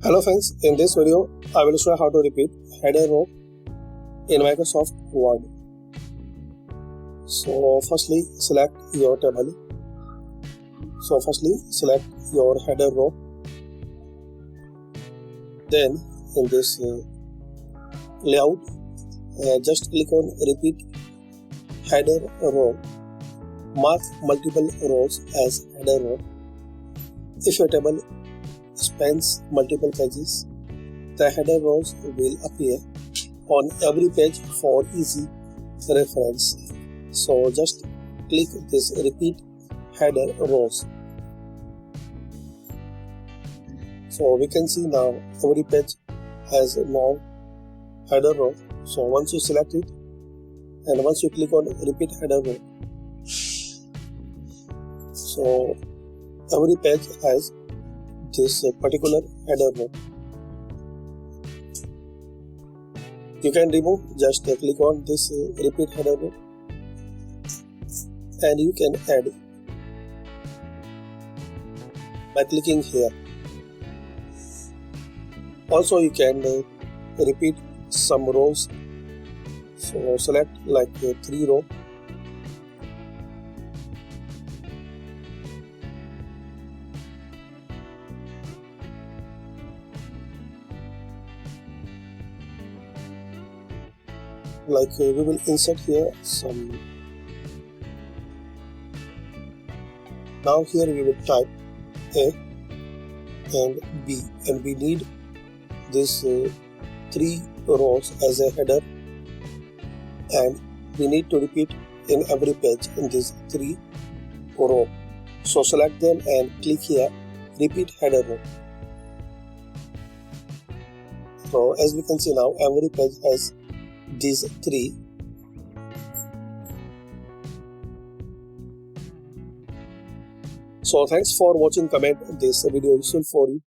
Hello friends, in this video I will show how to repeat header row in Microsoft Word. So firstly select your table. So firstly select your header row. Then in this layout just click on repeat header row. Mark multiple rows as header row. If your table spans multiple pages, the header rows will appear on every page for easy reference. So just click this repeat header rows. So we can see now every page has a long header row. So once you select it and once you click on repeat header row, so every page has this particular header row. You can remove, just click on this repeat header row and you can add by clicking here. Also you can repeat some rows. So select like 3 rows. Like we will insert here some. Now here we will type A and B, and we need this 3 rows as a header, and we need to repeat in every page in this 3 row. So select them and click here repeat header row. So as we can see now every page has these 3. So thanks for watching. Comment this video useful for you.